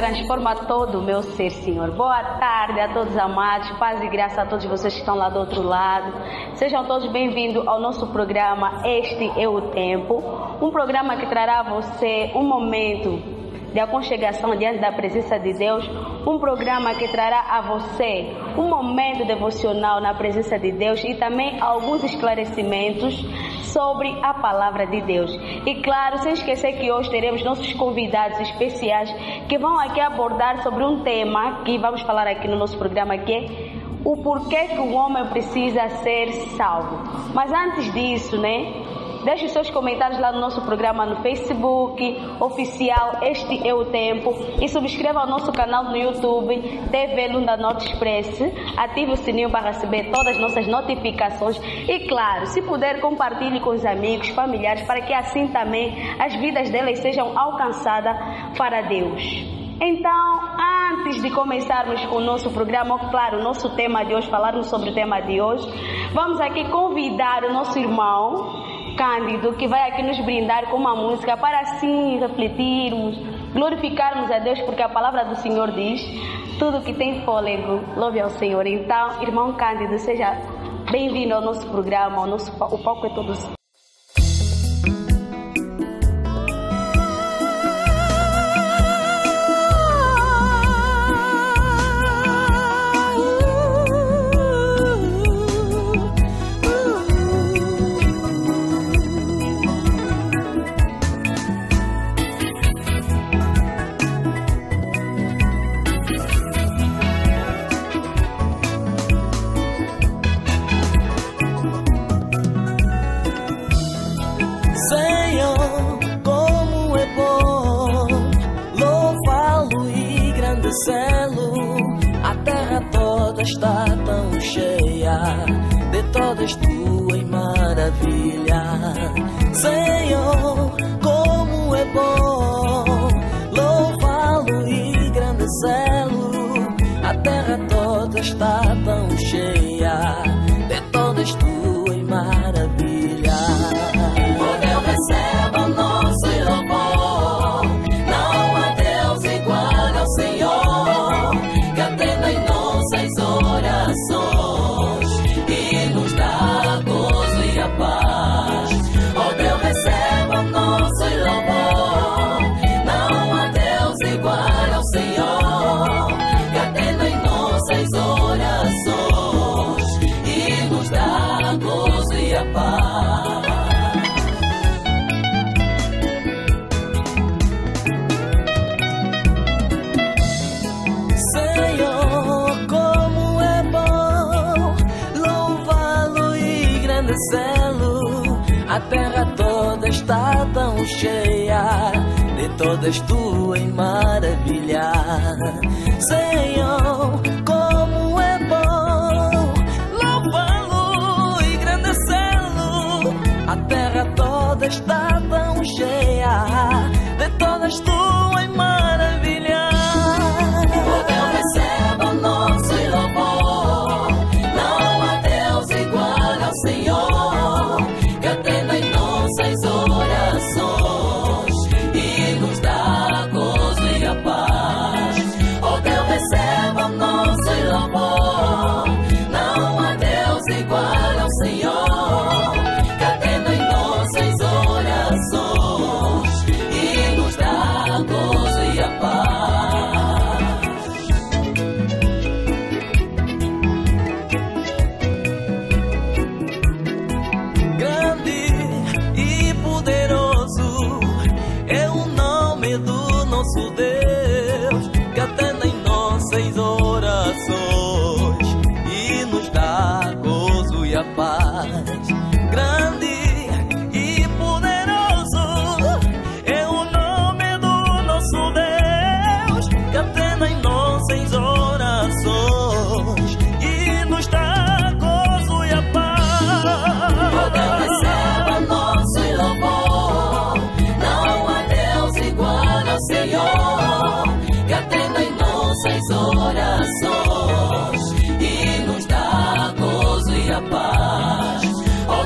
transforma todo o meu ser, Senhor. Boa tarde a todos amados, paz e graça a todos vocês que estão lá do outro lado. Sejam todos bem-vindos ao nosso programa Este é o Tempo, um programa que trará a você um momento de aconchegação diante da presença de Deus, um programa que trará a você um momento devocional na presença de Deus e também alguns esclarecimentos sobre a palavra de Deus. E claro, sem esquecer que hoje teremos nossos convidados especiais que vão aqui abordar sobre um tema que vamos falar aqui no nosso programa, que é o porquê que o homem precisa ser salvo. Mas antes disso, deixe os seus comentários lá no nosso programa no Facebook, oficial Este é o Tempo, e subscreva o nosso canal no YouTube, TV Lunda Norte Express, ative o sininho para receber todas as nossas notificações e, claro, se puder, compartilhe com os amigos, familiares, para que assim também as vidas deles sejam alcançadas para Deus. Então, antes de começarmos com o nosso programa, claro, o nosso tema de hoje, falarmos sobre o tema de hoje, vamos aqui convidar o nosso irmão Cândido, que vai aqui nos brindar com uma música para assim refletirmos, glorificarmos a Deus, porque a palavra do Senhor diz: tudo que tem fôlego, louve ao Senhor. Então, irmão Cândido, seja bem-vindo ao nosso programa, o palco é todo seu. A terra toda está tão cheia de todas tuas maravilhas. Senhor, como é bom louvá-lo e engrandecê-lo. A terra toda está tão cheia de todas tuas maravilhas. Oh Deus, receba o nosso louvor. Não há Deus igual ao Senhor, que atenda em nossas orações e nos dá gozo e a paz. Oh Deus, receba o nosso louvor. Não há Deus igual ao Senhor, que atenda em nossas orações e nos dá gozo e a paz. A terra toda está tão cheia de todas tuas maravilhas. Senhor, como é bom louvá-lo e engrandecê-lo. A terra toda está tão cheia de todas tuas maravilhas. Oh Deus, receba o nosso louvor. Não há Deus igual ao Senhor, que atenda em nossas orações e nos dá gozo e a paz. Oh Deus, receba o nosso louvor. Não há Deus igual ao Senhor, que atenda em nossas orações e nos dá gozo e a paz. Nosso Deus, que atende em nossas orações e nos dá gozo e a paz. Grande e poderoso é o nome do nosso Deus, que atende em nossas orações e nos dá gozo e a paz. Oh Deus, receba nosso louvor. Não há Deus igual ao Senhor, que atenda em nossas orações e nos dá gozo e a paz. Oh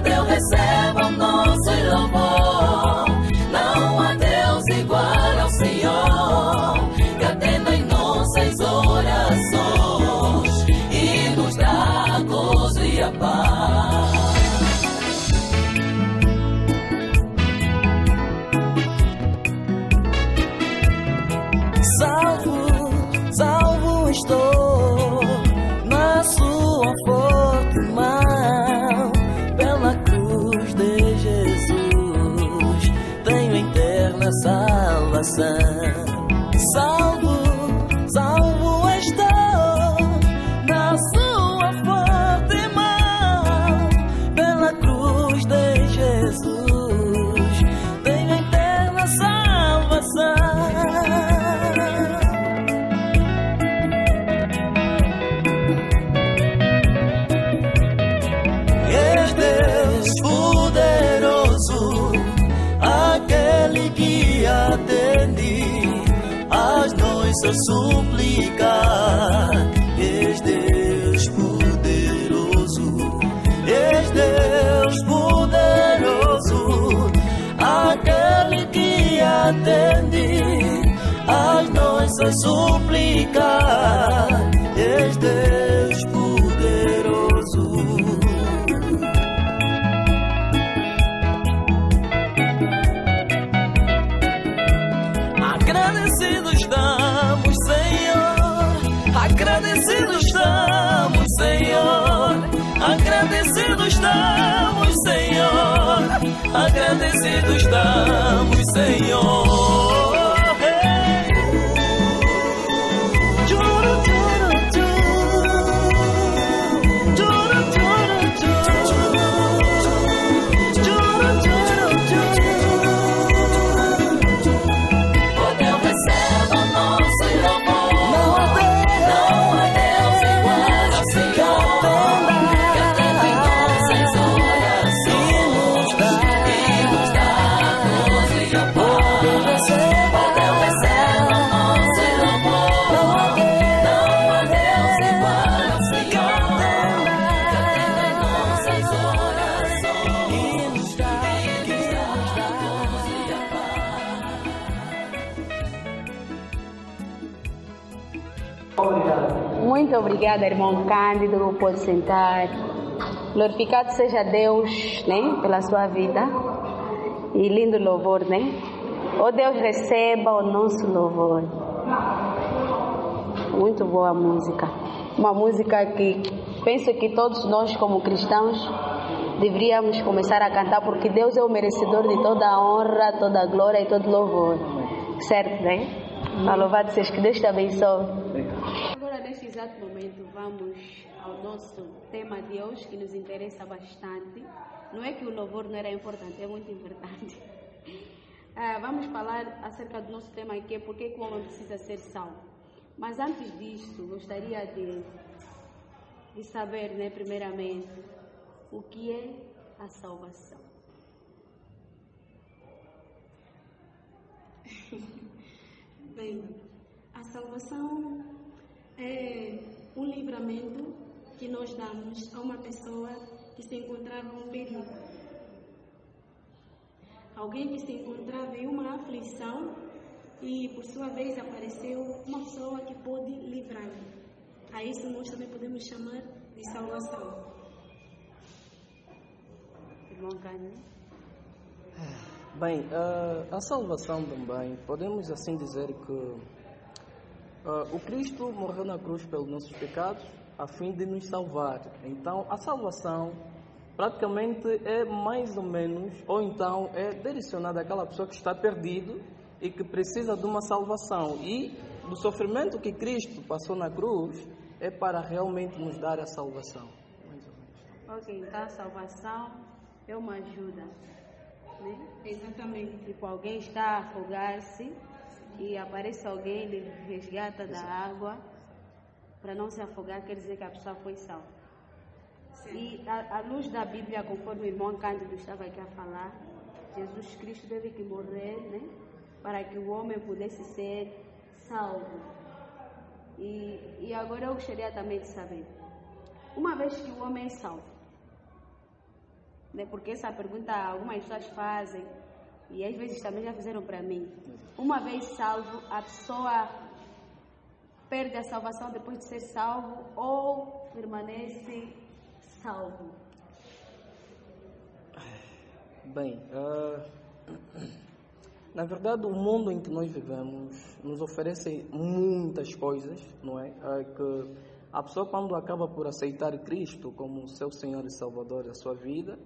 salvação. Salvo, salvo estou na sua forte mão, pela cruz de Jesus tenho eterna salvação. És Deus poderoso, aquele que atende as nossas súplicas. És Deus poderoso, és Deus poderoso, aquele que atende as nossas súplicas. És Deus poderoso. Agradecidos estamos, Senhor. Agradecidos estamos, Senhor. Agradecidos estamos, Senhor. Agradecidos estamos, Senhor. Muito obrigada, irmão Cândido, pode sentar. Glorificado seja Deus, né, pela sua vida. E lindo louvor, né? Oh Deus, receba o nosso louvor. Muito boa música. Uma música que penso que todos nós como cristãos deveríamos começar a cantar, porque Deus é o merecedor de toda a honra, toda a glória e todo louvor. Certo, né? Louvado seja, que Deus te abençoe. Agora, neste exato momento, vamos ao nosso tema de hoje, que nos interessa bastante. Não é que o louvor não era importante, é muito importante. Vamos falar acerca do nosso tema aqui, porque o homem precisa ser salvo. Mas antes disso, gostaria de saber, né, primeiramente, o que é a salvação. Bem, a salvação é um livramento que nós damos a uma pessoa que se encontrava em um perigo. Alguém que se encontrava em uma aflição e, por sua vez, apareceu uma pessoa que pode livrá-lo. A isso nós também podemos chamar de salvação. Irmão Cândido? Bem, a salvação também, podemos assim dizer que o Cristo morreu na cruz pelos nossos pecados a fim de nos salvar. Então, a salvação praticamente é mais ou menos, ou então é direcionada àquela pessoa que está perdido e que precisa de uma salvação. E do sofrimento que Cristo passou na cruz é para realmente nos dar a salvação. Mais ou menos. Ok, então a salvação é uma ajuda, né? Exatamente. Tipo, alguém está a afogar-se e aparece alguém, ele resgata da água para não se afogar, quer dizer que a pessoa foi salva. Sim. E à luz da Bíblia, conforme o irmão Cândido estava aqui a falar, Jesus Cristo teve que morrer, né, para que o homem pudesse ser salvo. E agora eu gostaria também de saber, uma vez que o homem é salvo, né, porque essa pergunta algumas pessoas fazem, e às vezes também já fizeram para mim. Uma vez salvo, a pessoa perde a salvação depois de ser salvo ou permanece salvo? Bem, na verdade o mundo em que nós vivemos nos oferece muitas coisas, não é? Que a pessoa, quando acaba por aceitar Cristo como seu Senhor e Salvador da sua vida,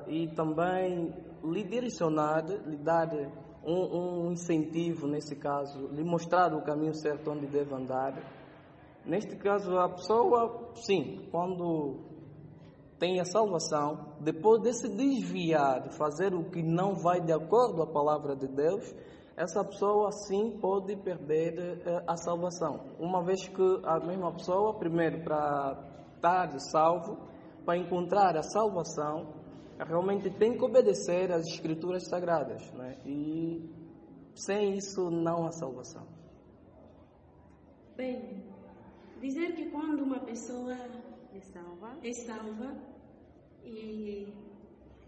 e também lhe direcionar, lhe dar um incentivo, nesse caso, lhe mostrar o caminho certo onde deve andar. Neste caso, a pessoa, sim, quando tem a salvação, depois de se desviar, de fazer o que não vai de acordo com a palavra de Deus, essa pessoa sim pode perder a salvação. Uma vez que a mesma pessoa, primeiro, para estar salvo, para encontrar a salvação, realmente tem que obedecer às Escrituras Sagradas, né? E sem isso não há salvação. Bem, dizer que quando uma pessoa é salva e...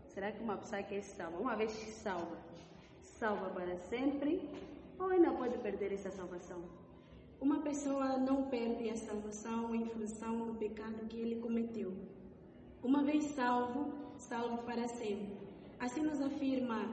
Será que uma pessoa que é salva, uma vez salva para sempre, ou ainda pode perder essa salvação? Uma pessoa não perde a salvação em função do pecado que ele cometeu. Uma vez salvo para sempre. Assim nos afirma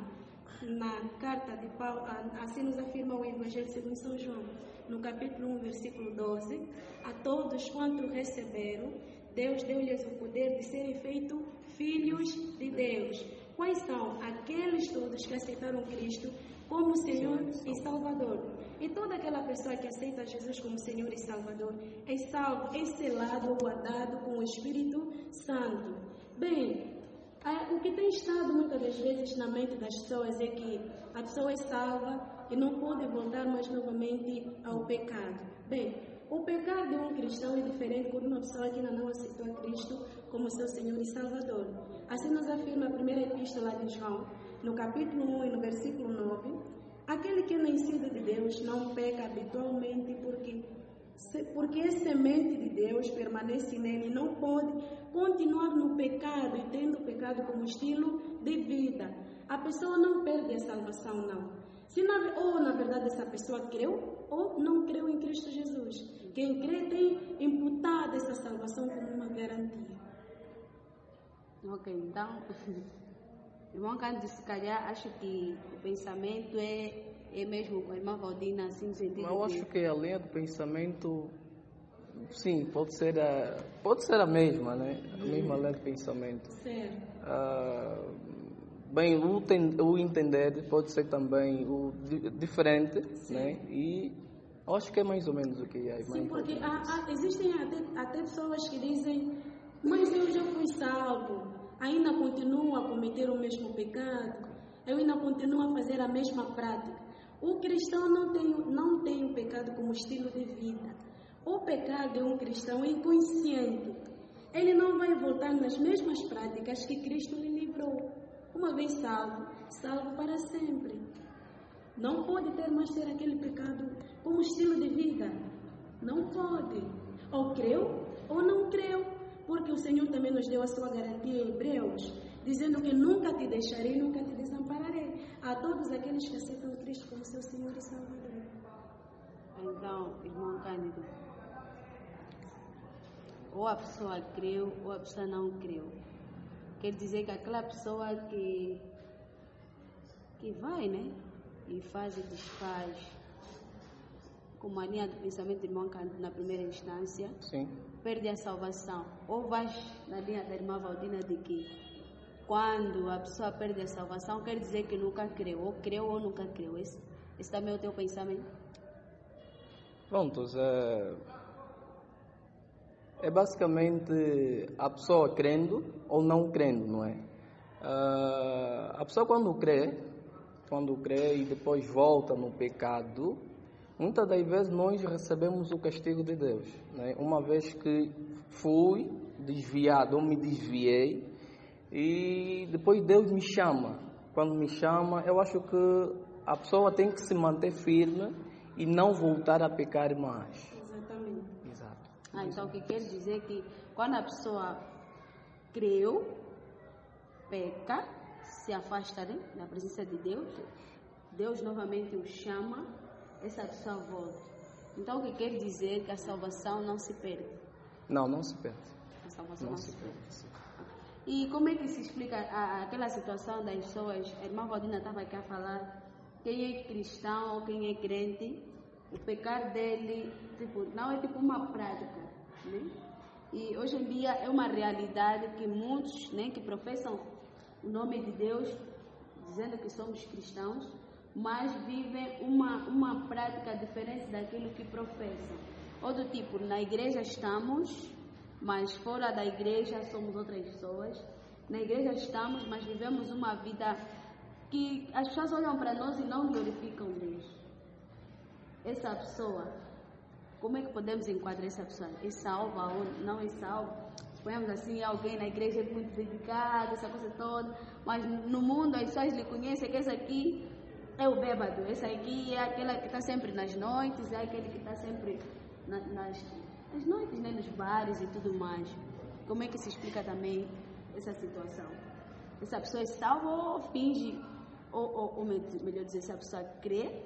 na carta de Paulo, assim nos afirma o Evangelho segundo São João, no capítulo 1, versículo 12. A todos quanto receberam, Deus deu-lhes o poder de serem feitos filhos de Deus. Quais são? Aqueles todos que aceitaram Cristo como Senhor e Salvador. E toda aquela pessoa que aceita Jesus como Senhor e Salvador é salvo, é selado, guardado com o Espírito Santo. Bem, o que tem estado muitas das vezes na mente das pessoas é que a pessoa é salva e não pode voltar mais novamente ao pecado. Bem, o pecado de um cristão é diferente de uma pessoa que ainda não aceitou a Cristo como seu Senhor e Salvador. Assim nos afirma a primeira epístola de João, no capítulo 1 e no versículo 9, aquele que é nascido de Deus não peca habitualmente porque a semente de Deus permanece nele, não pode continuar no pecado e tendo o pecado como estilo de vida. A pessoa não perde a salvação, não. Ou na verdade essa pessoa creu ou não creu em Cristo Jesus. Quem crê tem imputado essa salvação como uma garantia. Ok, então, irmão Cândido, se calhar acho que o pensamento é mesmo com a irmã Valdina, assim, no sentido eu acho que a linha do pensamento, sim, pode ser a mesma, né? A mesma linha de pensamento. Certo. Bem, o entender pode ser também o diferente, sim, né? E eu acho que é mais ou menos o que é. Sim, porque existem até pessoas que dizem, mas eu já fui salvo, ainda continuo a cometer o mesmo pecado, eu ainda continuo a fazer a mesma prática. O cristão não tem o pecado como estilo de vida. O pecado de um cristão é inconsciente. Ele não vai voltar nas mesmas práticas que Cristo lhe livrou. Uma vez salvo para sempre. Não pode mais ter aquele pecado como estilo de vida. Não pode. Ou creu ou não creu. Porque o Senhor também nos deu a sua garantia em Hebreus, dizendo que nunca te deixarei, nunca te desampararei. A todos aqueles que aceitam Cristo como seu Senhor e Salvador. Então, irmão Cândido, ou a pessoa creu ou a pessoa não creu. Quer dizer que aquela pessoa que vai, né, e faz e desfaz, como a linha do pensamento do irmão Cândido na primeira instância, sim, perde a salvação. Ou vais na linha da irmã Valdina de que quando a pessoa perde a salvação, quer dizer que nunca creu, ou creu ou nunca creu. Esse também é o teu pensamento? Prontos, é basicamente a pessoa crendo ou não crendo, não é? A pessoa quando crê e depois volta no pecado, muitas das vezes nós recebemos o castigo de Deus, né? Uma vez que fui desviado ou me desviei e depois Deus me chama. Quando me chama, eu acho que a pessoa tem que se manter firme e não voltar a pecar mais. Exatamente. Exato. Então o que quer dizer que quando a pessoa creu, peca, se afasta, né, da presença de Deus, Deus novamente o chama, essa pessoa volta. Então o que quer dizer que a salvação não se perde? Não se perde. A salvação não se perde. E como é que se explica aquela situação das pessoas? A irmã Valdina estava aqui a falar, quem é cristão ou quem é crente, o pecar dele não é tipo uma prática, né? E hoje em dia é uma realidade que muitos, né, que professam o nome de Deus, dizendo que somos cristãos, mas vivem uma prática diferente daquilo que professam. Ou do tipo, na igreja estamos, mas fora da igreja somos outras pessoas. Na igreja estamos, mas vivemos uma vida que as pessoas olham para nós e não glorificam Deus. Essa pessoa, como é que podemos enquadrar essa pessoa? É salva ou não é salva? Suponhamos assim, alguém na igreja é muito dedicado, essa coisa toda, mas no mundo as pessoas lhe conhecem que esse aqui é o bêbado, esse aqui é aquela que está sempre nas noites, é aquele que está sempre nas noites, né, nos bares e tudo mais. Como é que se explica também essa situação? Essa pessoa é salva ou finge, ou melhor dizer, essa pessoa crê,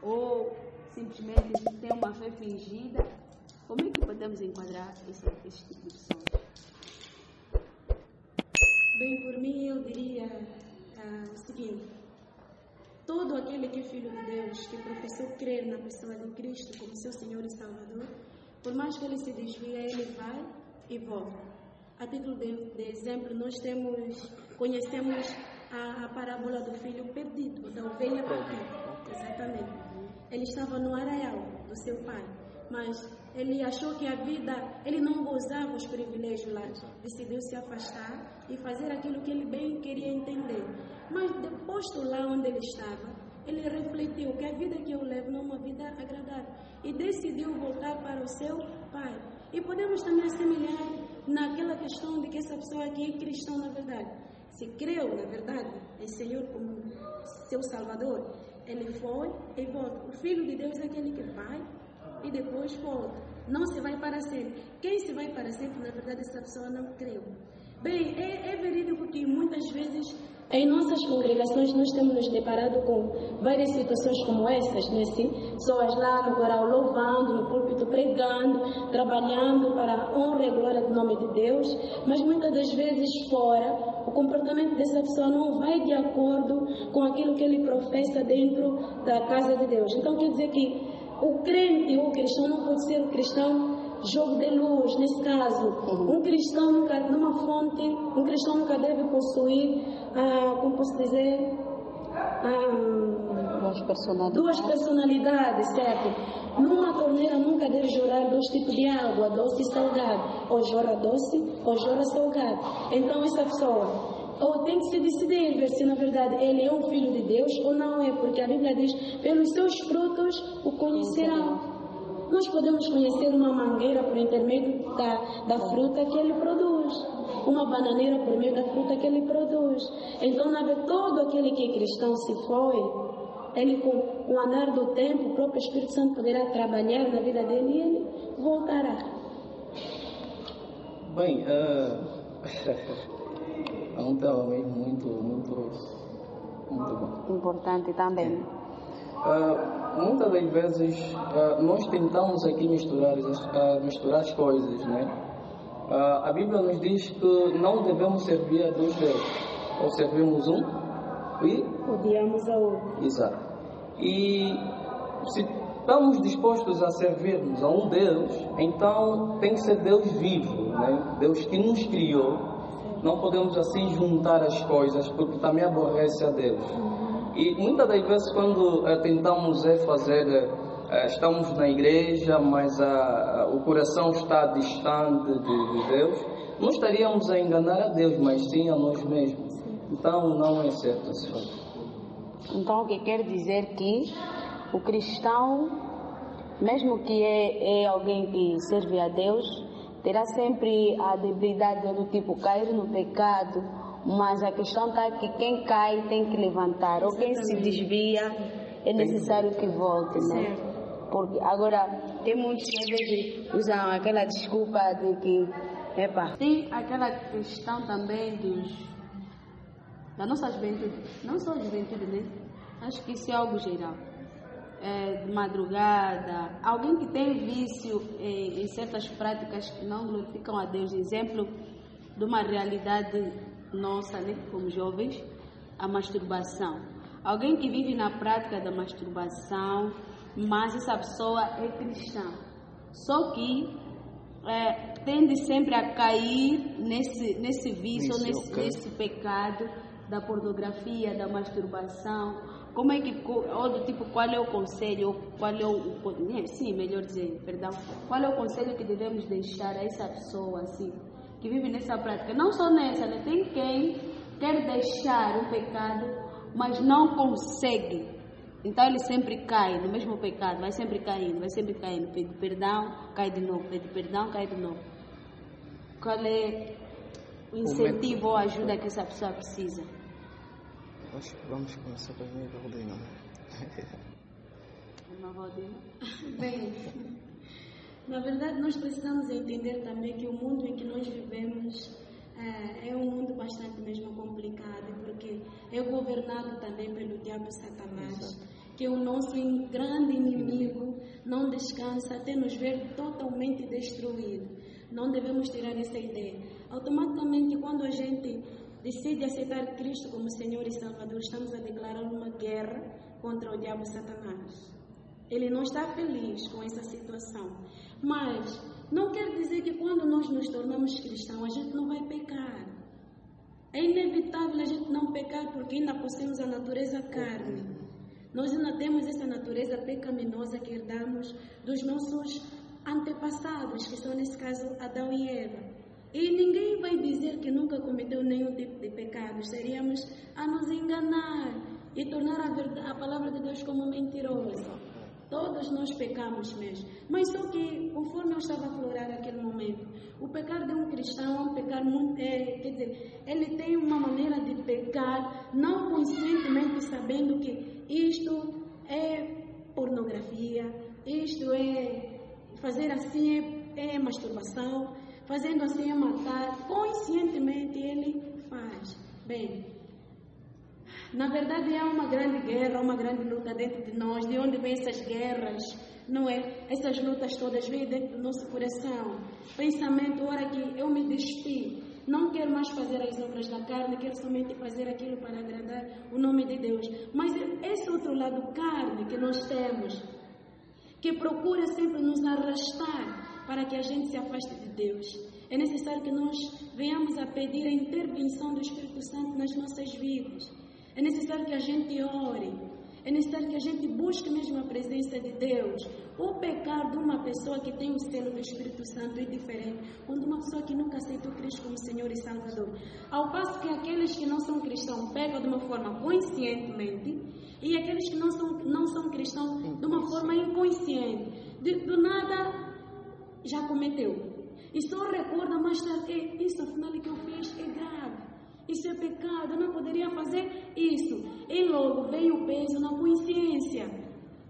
ou simplesmente tem uma fé fingida? Como é que podemos enquadrar esse tipo de pessoa? Bem, por mim eu diria o seguinte: todo aquele que é filho de Deus, que professou crer na pessoa de Cristo como seu Senhor e Salvador, por mais que ele se desvie, ele vai e volta. A título de exemplo, nós conhecemos a parábola do filho perdido, da ovelha perdida. Exatamente. Ele estava no arraial do seu pai, mas ele achou que a vida, ele não gozava os privilégios lá, decidiu se afastar e fazer aquilo que ele bem queria entender. Mas depois de lá onde ele estava, ele refletiu que a vida que eu levo não é uma vida agradável e decidiu voltar para o seu pai. E podemos também assemelhar naquela questão de que essa pessoa aqui é cristã na verdade. Se creu na verdade em Senhor como seu Salvador, ele foi e volta. O Filho de Deus é aquele que vai e depois volta. Não se vai para sempre. Quem se vai para sempre, na verdade, essa pessoa não creu. Bem, é verídico que muitas vezes em nossas congregações nós temos nos deparado com várias situações como essas, né? Assim, pessoas lá no coral louvando, no púlpito pregando, trabalhando para a honra e glória do nome de Deus, mas muitas das vezes fora, o comportamento dessa pessoa não vai de acordo com aquilo que ele professa dentro da casa de Deus. Então quer dizer que o crente ou o cristão não pode ser o cristão jogo de luz, nesse caso. Um cristão nunca, numa fonte, um cristão nunca deve possuir, como posso dizer, duas personalidades, certo? Numa torneira nunca deve jorrar dois tipos de água, doce e salgado. Ou jorra doce, ou jorra salgado. Então essa pessoa ou tem que se decidir ver se na verdade ele é um filho de Deus ou não é, porque a Bíblia diz, pelos seus frutos o conhecerão. Nós podemos conhecer uma mangueira por intermédio da fruta que ele produz, uma bananeira por meio da fruta que ele produz. Então, na verdade, todo aquele que é cristão se foi, ele com o andar do tempo, o próprio Espírito Santo poderá trabalhar na vida dele e ele voltará. Bem, é um tema muito bom. Importante também. Muitas das vezes nós tentamos aqui misturar as coisas, né? A Bíblia nos diz que não devemos servir a dois deuses, ou servimos um e odiamos a outro. Exato. E se estamos dispostos a servirmos a um Deus, então tem que ser Deus vivo, né? Deus que nos criou. Não podemos assim juntar as coisas, porque também aborrece a Deus. E muitas das vezes quando tentamos estamos na igreja, mas o coração está distante de Deus, não estaríamos a enganar a Deus, mas sim a nós mesmos. Então não é certo esse fato. Então o que quer dizer que o cristão, mesmo que é alguém que serve a Deus, terá sempre a debilidade do tipo cair no pecado. Mas a questão está que quem cai tem que levantar, ou quem se desvia é necessário que volte, né? Porque agora tem muitos que às vezes usam aquela desculpa de que, tem aquela questão também da nossa juventude, não só a juventude, né? Acho que isso é algo geral. De madrugada, alguém que tem vício em certas práticas que não glorificam a Deus, exemplo de uma realidade nossa, né, como jovens, a masturbação. Alguém que vive na prática da masturbação, mas essa pessoa é cristã. Só que tende sempre a cair nesse vício, nesse pecado da pornografia, da masturbação. Como é que, ou do tipo, qual é o conselho, qual é o conselho que devemos deixar a essa pessoa, assim, que vive nessa prática? Não só nessa, né? Tem quem quer deixar o pecado, mas não consegue. Então ele sempre cai no mesmo pecado, vai sempre caindo. Pede perdão, cai de novo, pede perdão, cai de novo. Qual é o incentivo ou ajuda que essa pessoa precisa? Acho que vamos começar com a minha Rodina. Uma Rodina? Bem, na verdade nós precisamos entender também que o mundo em que nós vivemos é um mundo bastante mesmo complicado, porque é governado também pelo diabo Satanás, que é o nosso grande inimigo, não descansa até nos ver totalmente destruído. Não devemos tirar essa ideia. Automaticamente, quando a gente decide aceitar Cristo como Senhor e Salvador, estamos a declarar uma guerra contra o diabo Satanás. Ele não está feliz com essa situação. Mas não quer dizer que quando nós nos tornamos cristãos, a gente não vai pecar. É inevitável a gente não pecar porque ainda possuímos a natureza carne. Nós ainda temos essa natureza pecaminosa que herdamos dos nossos antepassados, que são, nesse caso, Adão e Eva. E ninguém vai dizer que nunca cometeu nenhum tipo de pecado. Seríamos a nos enganar e tornar a palavra de Deus como mentirosa. Todos nós pecamos mesmo. Mas só que, conforme eu estava a aflorar naquele momento, o pecado de um cristão é um pecado muito... quer dizer, ele tem uma maneira de pecar, não conscientemente sabendo que isto é pornografia, isto é... fazer assim é masturbação, fazendo assim é matar. Conscientemente ele faz. Bem, na verdade há uma grande guerra, uma grande luta dentro de nós. De onde vêm essas guerras? Não é? Essas lutas todas vêm dentro do nosso coração. Pensamento, hora que eu me despi, não quero mais fazer as obras da carne, quero somente fazer aquilo para agradar o nome de Deus. Mas esse outro lado carne que nós temos, que procura sempre nos arrastar para que a gente se afaste de Deus. É necessário que nós venhamos a pedir a intervenção do Espírito Santo nas nossas vidas. É necessário que a gente ore. É necessário que a gente busque mesmo a presença de Deus. O pecado de uma pessoa que tem o selo do Espírito Santo é diferente quando uma pessoa que nunca aceitou Cristo como Senhor e Salvador. Ao passo que aqueles que não são cristãos pecam de uma forma conscientemente, e aqueles que não são cristãos de uma forma inconsciente. Do nada já cometeu. E só recorda mais tarde, isso afinal que eu fiz é grave. Isso é pecado, eu não poderia fazer isso. E logo vem o peso na consciência.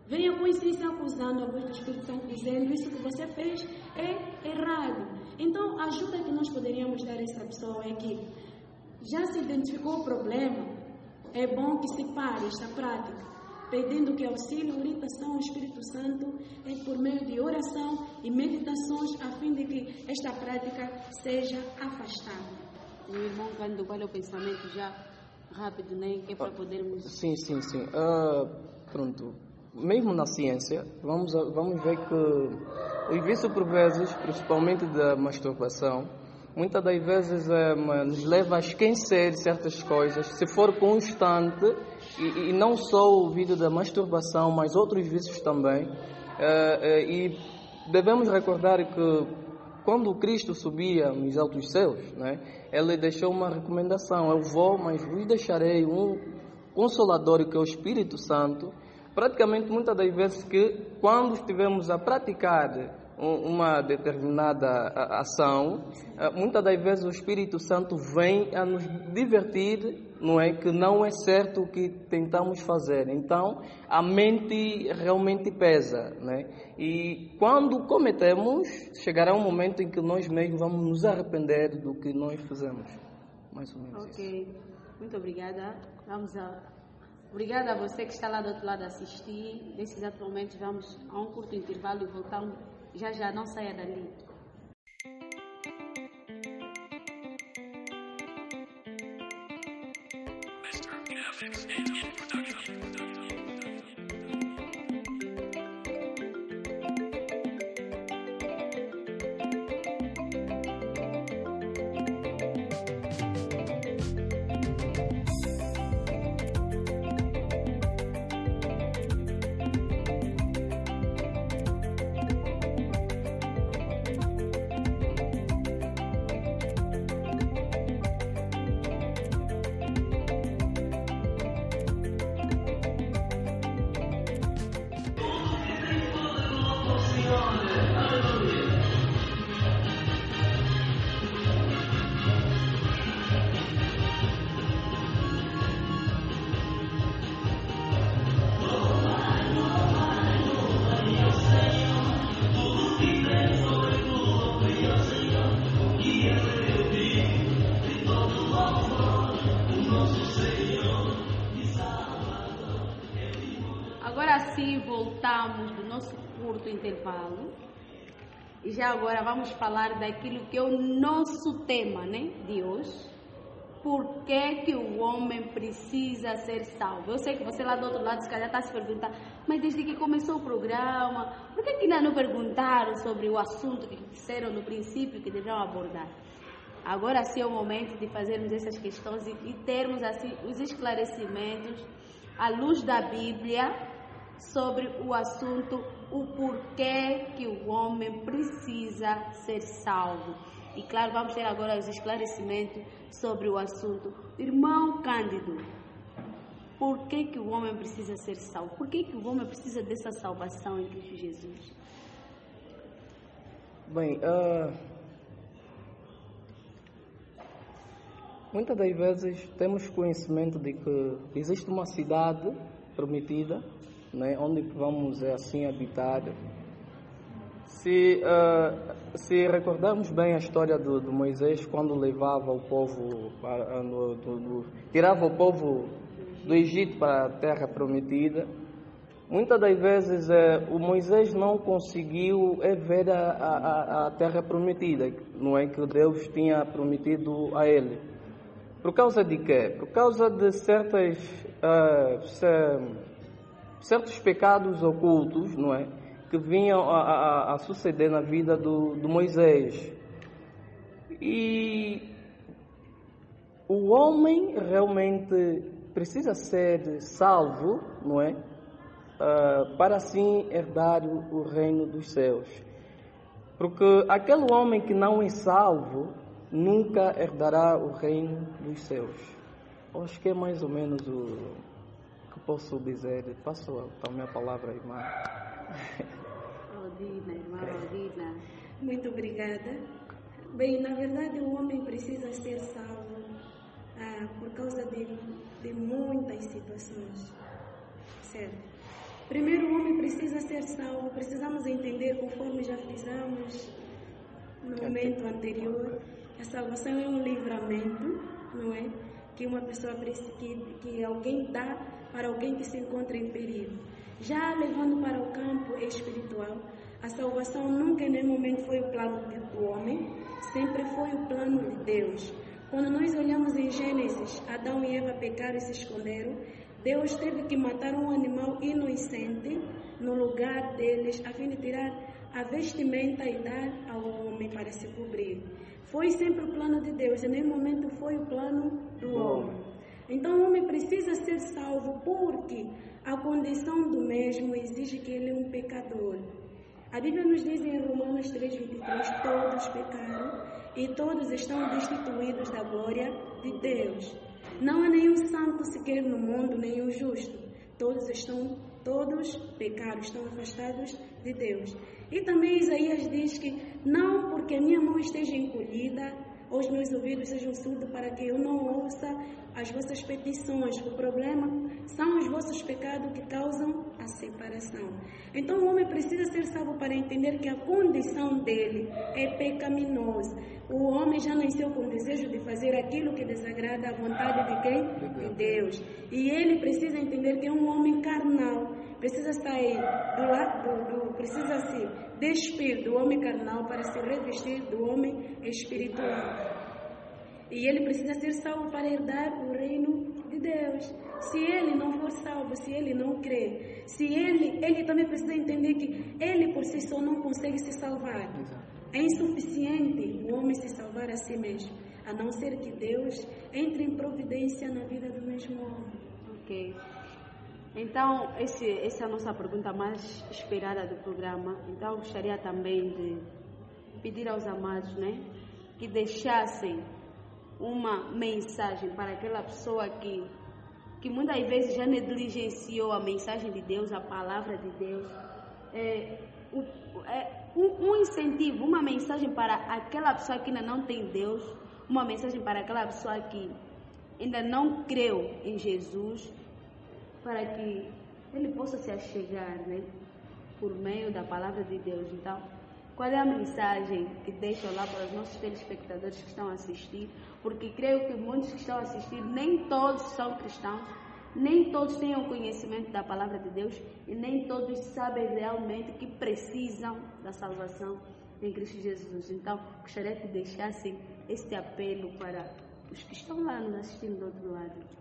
Vem a consciência acusando a voz do Espírito Santo, dizendo isso que você fez é errado. Então, a ajuda que nós poderíamos dar a essa pessoa é que já se identificou o problema, é bom que se pare esta prática, pedindo que auxílio, orientação ao Espírito Santo por meio de oração e meditações, a fim de que esta prática seja afastada. O irmão, qual é o pensamento já rápido, né? Que é para podermos... Sim. Pronto. Mesmo na ciência, vamos ver que o vício, por vezes, principalmente da masturbação, muitas das vezes nos leva a esquecer certas coisas, se for constante, e não só o vício da masturbação, mas outros vícios também. E devemos recordar que quando Cristo subia nos altos céus, né, Ele deixou uma recomendação: eu vou, mas vos deixarei um Consolador, que é o Espírito Santo. Praticamente, muitas das vezes que quando estivermos a praticar uma determinada ação, muitas das vezes o Espírito Santo vem a nos divertir, não é? Que não é certo o que tentamos fazer. Então, a mente realmente pesa, né? E quando cometemos, chegará um momento em que nós mesmos vamos nos arrepender do que nós fizemos. Mais ou menos isso. Muito obrigada. Obrigada a você que está lá do outro lado a assistir. Nesse exato momento vamos a um curto intervalo e voltamos. Já, não saia dali. voltamos do nosso curto intervalo e já agora vamos falar daquilo que é o nosso tema, né, de hoje. Por que o homem precisa ser salvo? Eu sei que você lá do outro lado se calhar está se perguntando, mas desde que começou o programa, por que ainda não perguntaram sobre o assunto que disseram no princípio que deveriam abordar? Agora sim é o momento de fazermos essas questões e termos assim os esclarecimentos à luz da Bíblia sobre o assunto, o porquê que o homem precisa ser salvo. E claro, vamos ter agora os esclarecimentos sobre o assunto. Irmão Cândido, por que o homem precisa ser salvo? Por que o homem precisa dessa salvação em Cristo Jesus? Bem, muitas das vezes temos conhecimento de que existe uma cidade prometida, né, onde vamos assim habitar. Se recordarmos bem a história do Moisés, quando levava o povo, tirava o povo do Egito para a terra prometida, muitas das vezes o Moisés não conseguiu ver a terra prometida, não é, que Deus tinha prometido a ele. Por causa de quê? Por causa de certos pecados ocultos, não é, que vinham a suceder na vida do Moisés. E o homem realmente precisa ser salvo, não é? Para assim herdar o reino dos céus. Porque aquele homem que não é salvo nunca herdará o reino dos céus. Acho que é mais ou menos o que posso dizer. Passo a minha palavra, irmã. Odina, irmã Odina. Muito obrigada. Bem, na verdade o homem precisa ser salvo por causa de muitas situações, certo? Primeiro, o homem precisa ser salvo, precisamos entender, conforme já frisamos no momento anterior, a salvação é um livramento, não é? Que uma pessoa que alguém dá para alguém que se encontra em perigo. Já levando para o campo espiritual, a salvação nunca em nenhum momento foi o plano do homem, sempre foi o plano de Deus. Quando nós olhamos em Gênesis, Adão e Eva pecaram e se esconderam, Deus teve que matar um animal inocente no lugar deles, a fim de tirar a vestimenta e dar ao homem para se cobrir. Foi sempre o plano de Deus, em nenhum momento foi o plano do homem. Então o homem precisa ser salvo porque a condição do mesmo exige que ele é um pecador. A Bíblia nos diz em Romanos 3:23, todos pecaram e todos estão destituídos da glória de Deus. Não há nenhum santo sequer no mundo, nenhum justo. Todos pecaram, estão afastados de Deus. E também Isaías diz que não porque a minha mão esteja encolhida, ou os meus ouvidos sejam surdos para que eu não ouça as vossas petições. O problema são os vossos pecados que causam a separação. Então o homem precisa ser salvo para entender que a condição dele é pecaminosa. O homem já nasceu com o desejo de fazer aquilo que desagrada a vontade de quem? De Deus. E ele precisa entender que é um homem carnal. Precisa sair precisa se despir do homem carnal para se revestir do homem espiritual. E ele precisa ser salvo para herdar o reino de Deus. Se ele não for salvo, se ele não crer, ele também precisa entender que ele por si só não consegue se salvar. É insuficiente o homem se salvar a si mesmo, a não ser que Deus entre em providência na vida do mesmo homem. Ok. Então, essa é a nossa pergunta mais esperada do programa. Então, gostaria também de pedir aos amados, né, que deixassem uma mensagem para aquela pessoa que muitas vezes já negligenciou a mensagem de Deus, a palavra de Deus. Um incentivo, uma mensagem para aquela pessoa que ainda não tem Deus, uma mensagem para aquela pessoa que ainda não creu em Jesus, para que ele possa se achegar, né, por meio da palavra de Deus. Então, qual é a mensagem que deixam lá para os nossos telespectadores que estão a assistir? Porque creio que muitos que estão a assistir, nem todos são cristãos, Nem todos têm o conhecimento da palavra de Deus e nem todos sabem realmente que precisam da salvação em Cristo Jesus. Então, gostaria que deixassem este apelo para os que estão lá nos assistindo do outro lado.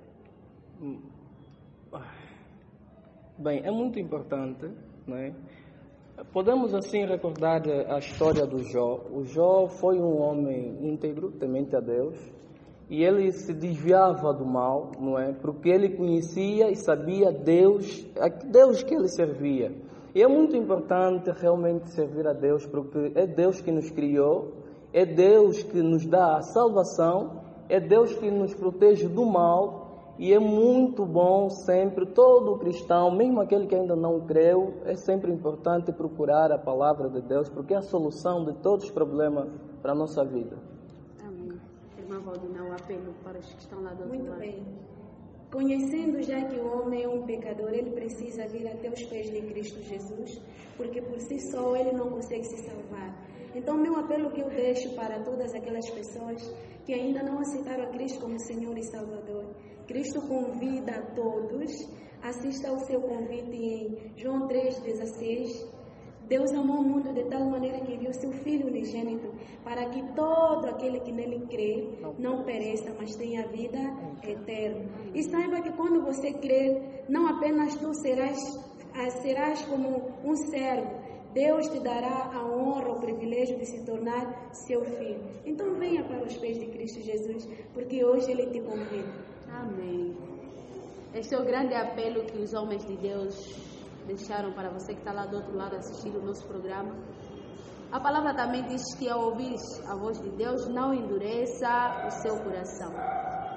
Bem, é muito importante, não é? Podemos assim recordar a história do Jó. O Jó foi um homem íntegro, temente a Deus, e ele se desviava do mal, não é? Porque ele conhecia e sabia Deus que ele servia. E é muito importante realmente servir a Deus, porque é Deus que nos criou, é Deus que nos dá a salvação, é Deus que nos protege do mal. E é muito bom sempre, todo cristão, mesmo aquele que ainda não creu, é sempre importante procurar a palavra de Deus, porque é a solução de todos os problemas para a nossa vida. Amém. Irmã Valdina, o apelo para os que estão lá do outro lado. Muito bem. Conhecendo já que o homem é um pecador, ele precisa vir até os pés de Cristo Jesus, porque por si só ele não consegue se salvar. Então, meu apelo que eu deixo para todas aquelas pessoas que ainda não aceitaram a Cristo como Senhor e Salvador, Cristo convida a todos, assista ao seu convite em João 3,16. Deus amou o mundo de tal maneira que enviou seu Filho unigênito, para que todo aquele que nele crê não pereça, mas tenha vida eterna. E saiba que quando você crer, não apenas tu serás como um servo, Deus te dará a honra, o privilégio de se tornar seu filho. Então venha para os pés de Cristo Jesus, porque hoje Ele te convida. Amém. Este é o grande apelo que os homens de Deus deixaram para você que está lá do outro lado assistindo o nosso programa. A palavra também diz que ao ouvir a voz de Deus, não endureça o seu coração.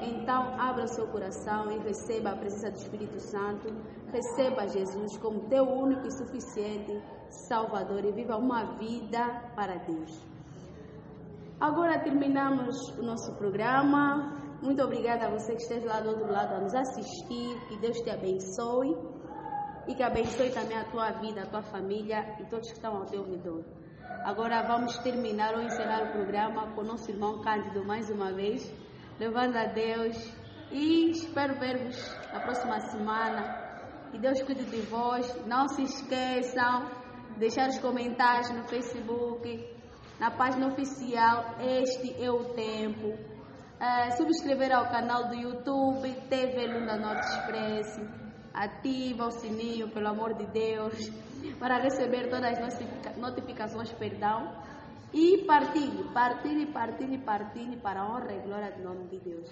Então, abra o seu coração e receba a presença do Espírito Santo. Receba Jesus como teu único e suficiente Salvador e viva uma vida para Deus. Agora terminamos o nosso programa. Muito obrigada a você que esteja lá do outro lado a nos assistir. Que Deus te abençoe e que abençoe também a tua vida, a tua família e todos que estão ao teu redor. Agora vamos terminar ou encerrar o programa com o nosso irmão Cândido mais uma vez, louvando a Deus, e espero ver-vos na próxima semana. Que Deus cuide de vós. Não se esqueçam de deixar os comentários no Facebook, na página oficial Este é o Tempo. Subscrever ao canal do YouTube TV Lunda Norte Express. Ativa o sininho, pelo amor de Deus, para receber todas as notificações, e partilhe para a honra e glória do nome de Deus.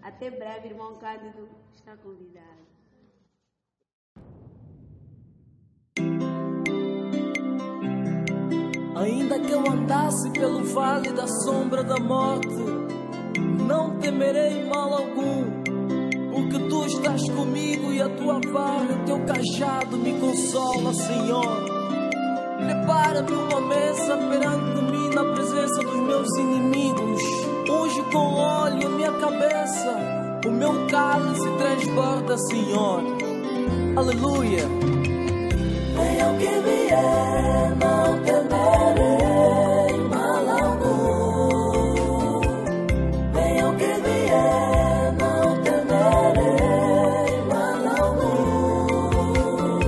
Até breve, irmão Cândido, está convidado. Ainda que eu andasse pelo vale da sombra da morte, não temerei mal algum, porque tu estás comigo e a tua vara, o teu cajado me consola, Senhor. Prepara-me uma mesa perante mim na presença dos meus inimigos. Unge com óleo a minha cabeça, o meu cálice transborda, Senhor. Aleluia. Venha o que vier, não temerei mal algum. Venha o que vier, não temerei mal algum,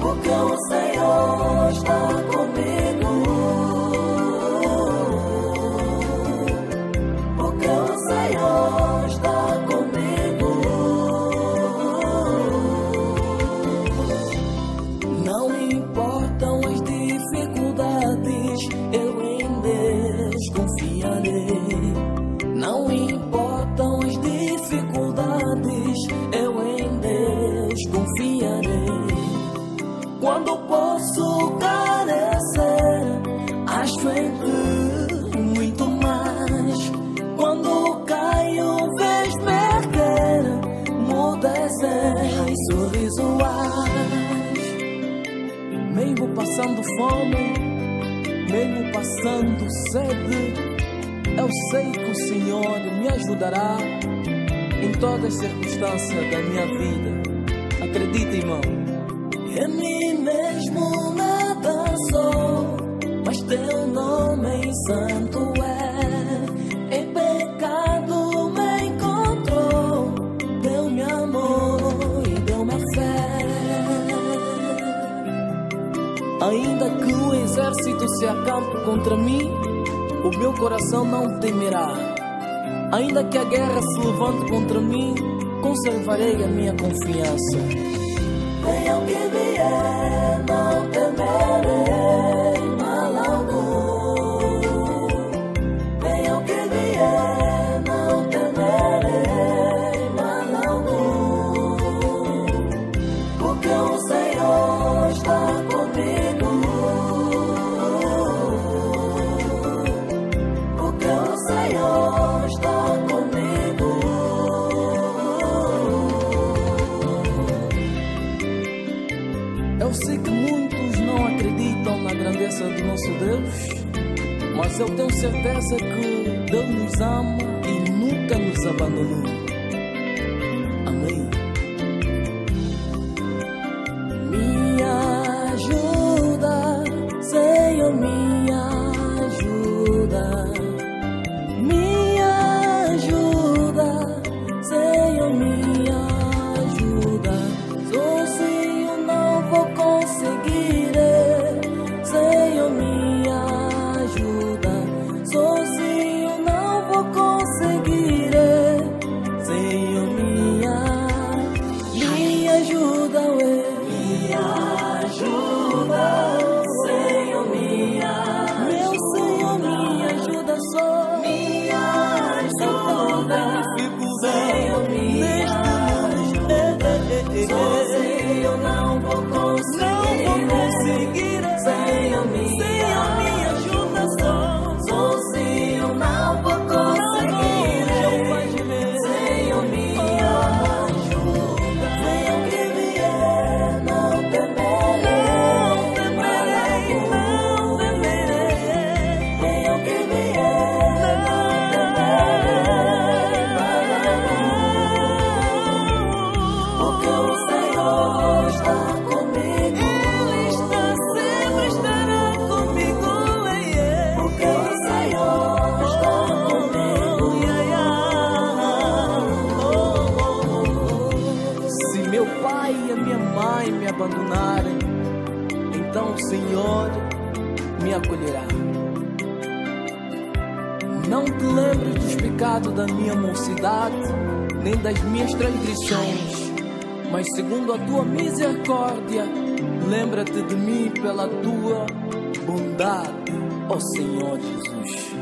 porque o Senhor está comigo, porque o Senhor está comigo. Não importam as dificuldades, eu em Deus confiarei. Não importam as dificuldades, eu em Deus confiarei. Quando posso carecer, acho em ti muito mais. Quando caio, vês-me erguer, mudas em sorriso. Mesmo passando fome, mesmo passando sede, eu sei que o Senhor me ajudará em todas as circunstâncias da minha vida. Acredita, irmão. Em mim mesmo nada sou, mas teu nome santo é. Em pecado me encontrou, teu me amor. se acampe contra mim, o meu coração não temerá. Ainda que a guerra se levante contra mim, conservarei a minha confiança. Venha o que vier, não temerei mal algum. Venha o que vier, não temerei mal algum. Porque o Senhor está comigo. Porque o Senhor está comigo. Eu sei que muitos não acreditam na grandeza do nosso Deus, mas eu tenho certeza que Deus nos ama e nunca nos abandonou. Amém. Me ajuda, Senhor, me ajuda. Me ajuda, Senhor, me ajuda. Sozinho não vou conseguir, Senhor, me ajuda. Sozinho não vou conseguir, Senhor, me ajuda, me ajuda, Senhor, me ajuda. Meu Senhor, me ajuda só. Me ajuda, Senhor, me ajuda. Sozinho não vou conseguir, Senhor, me ajuda só. Sozinho não vou conseguir, Senhor, me ajuda. Venha o que vier, não temerei, não temerei. Venha o que vier, não temerei, porque o Senhor está comigo. Ele está sempre estará comigo. Porque o Senhor está comigo. Se meu pai e a minha mãe me abandonarem, então o Senhor me acolherá. Não te lembres dos pecados da minha mocidade, nem das minhas transgressões, mas segundo a tua misericórdia, lembra-te de mim pela tua bondade, ó Senhor Jesus.